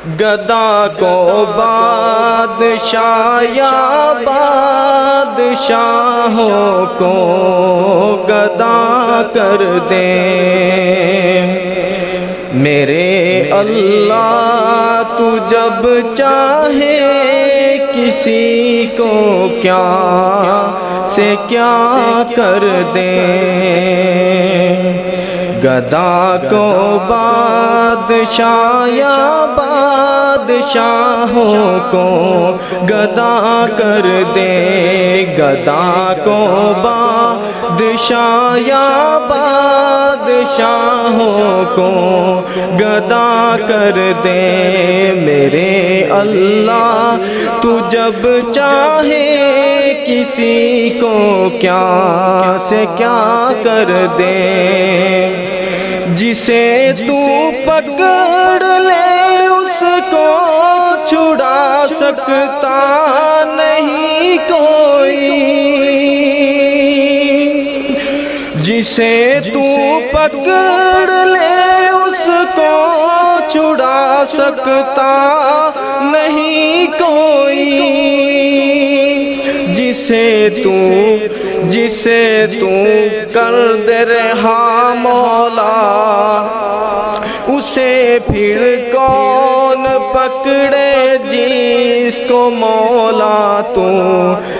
گدا کو بادشاہ یا بادشاہوں کو گدا کر دے میرے اللہ تو جب چاہے کسی کو کیا سے کیا کر دے گدا کو بادشاہ یا بادشاہوں کو گدا کر دے گدا کو بادشاہ یا بادشاہوں کو گدا کر دے میرے اللہ تو جب چاہے کسی کو کیا سے کیا کر دے جسے تو پکڑ لے اس کو چھڑا سکتا نہیں کوئی جسے تو پکڑ لے اس کو چھڑا سکتا نہیں کوئی جسے تو کر دے رہا مولا اسے پھر کون پکڑے جس کو مولا تو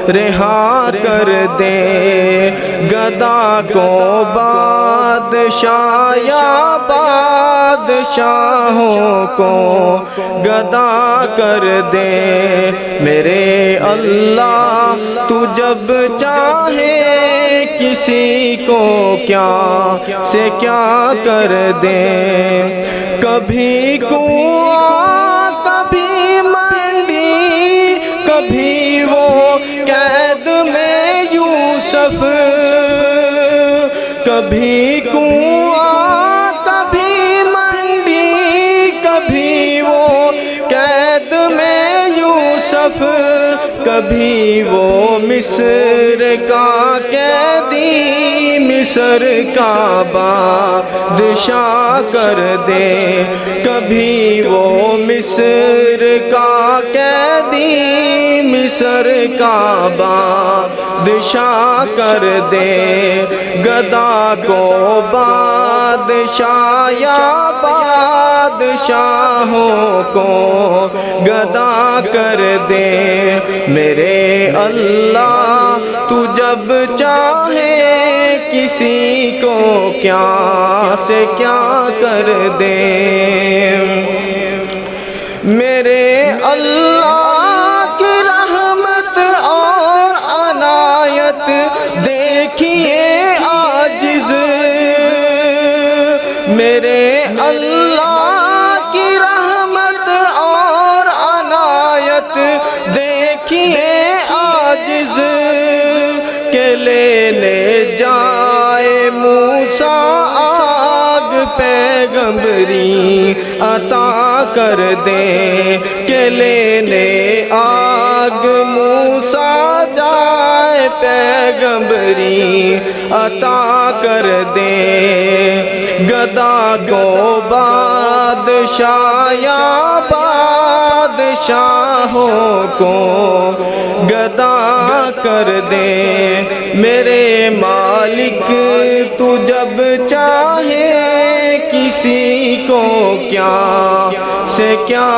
رہا کر دے گدا کو بادشاہ یا بادشاہوں کو گدا کر دے میرے اللہ تو جب چاہے کسی کو کیا سے کیا کر دے کبھی کنواں کبھی منڈی کبھی وہ قید میں یوسف کبھی کنواں کبھی منڈی کبھی وہ قید میں یوسف کبھی وہ مصر کا قیدی مصر کا بادشاہ کر دے کبھی وہ مصر کا قیدی مصر کا بادشاہ کر دے گدا کو بادشاہ یا بادشاہوں کو گدا کر دے میرے اللہ تو جب چاہے کسی کو کیا سے کیا کر دے میرے اللہ کی رحمت اور عنایت دیکھیے عاجز میرے اللہ کی رحمت اور عنایت دیکھیے عاجز کہ لینے جائے موسیٰ آگ پیغمبری عطا کر دے کہ لینے آگ موسیٰ جائے پیغمبری عطا کر دے گدا کو بادشاہ یا بادشاہوں کو گدا کر دے میرے مالک تو جب چاہے کسی کو کیا سے کیا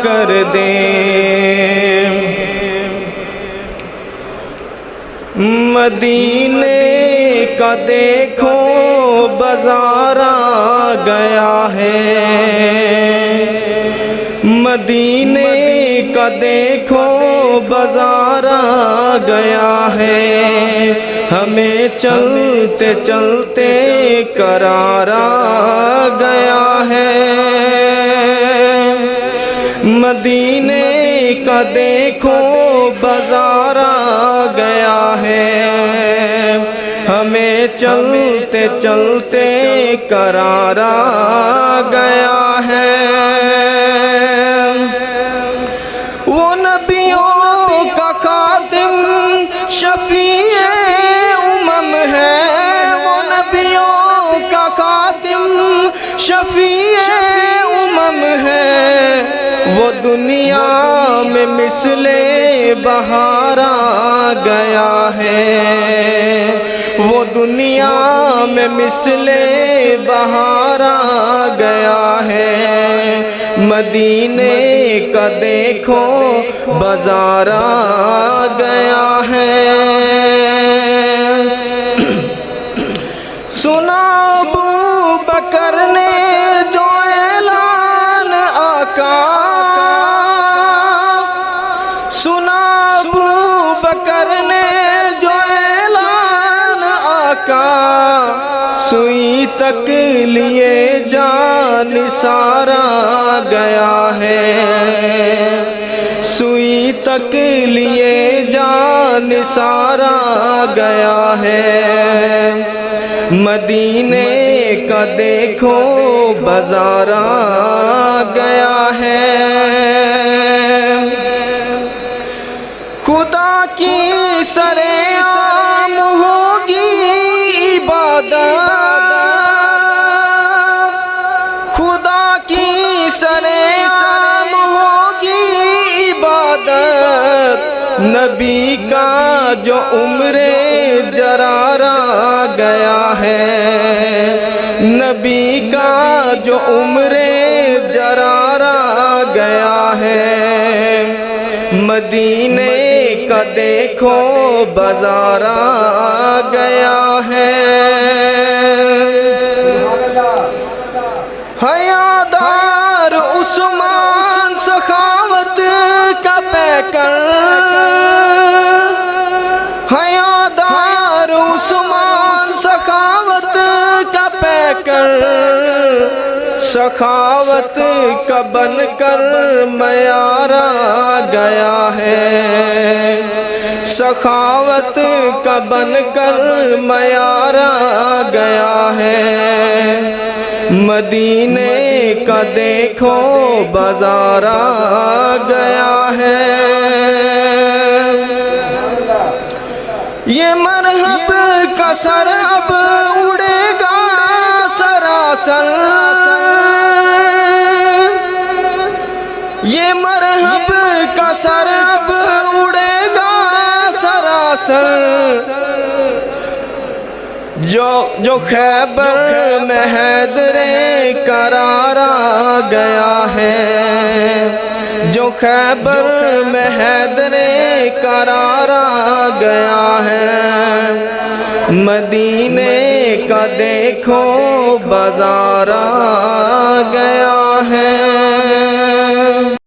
کر دے مدینے کا دیکھو بازار آ گیا ہے مدینے کا دیکھو بازار آ گیا ہے ہمیں چلتے چلتے قرار آ گیا ہے مدینے کا دیکھو بازار آ گیا ہے ہمیں چلتے چلتے قرار آ گیا ہے وہ نبیوں کا خاتم شفیع امم ہے وہ نبیوں کا خاتم شفیع امم ہے وہ دنیا میں مثل بہار آ گیا ہے، وہ دنیا میں مثل بہار آ گیا ہے، مدینے کا دیکھو بازار آ گیا ہے۔ سنا ابو بکر نے جو اعلان آقا، سنا ابو بکر نے جو اعلان آقا، سوئی تک لیے جان نثار آ گیا ہے، سوئی تک لیے جان نثار آ گیا ہے، مدینے کا دیکھو بازار آ گیا ہے۔ خدا کی سرے عام ہوگی عبادت، خدا کی سرے عام ہوگی عبادت، نبی کا جو عمر جرار آ گیا ہے، نبی کا جو عمر جرار آ گیا ہے، مدینے کا دیکھو بازار آ گیا ہے۔ حیادار عثمان سخاوت کا پیکر، حیادار عثمان سخاوت کا پیکر، سخاوت کا بن کر معیار آ گیا ہے، سخاوت کا بن کر معیار آ گیا ہے، مدینے کا دیکھو بازار آ گیا ہے۔ یہ مرحب کا سر اب اڑے گا سراسر، یہ مرحب کا سر اب اڑے گا سراسر، جو خیبر میں حیدر قرار آ گیا ہے، جو خیبر میں حیدر قرار آ گیا ہے، مدینے کا دیکھو بازار آ گیا ہے۔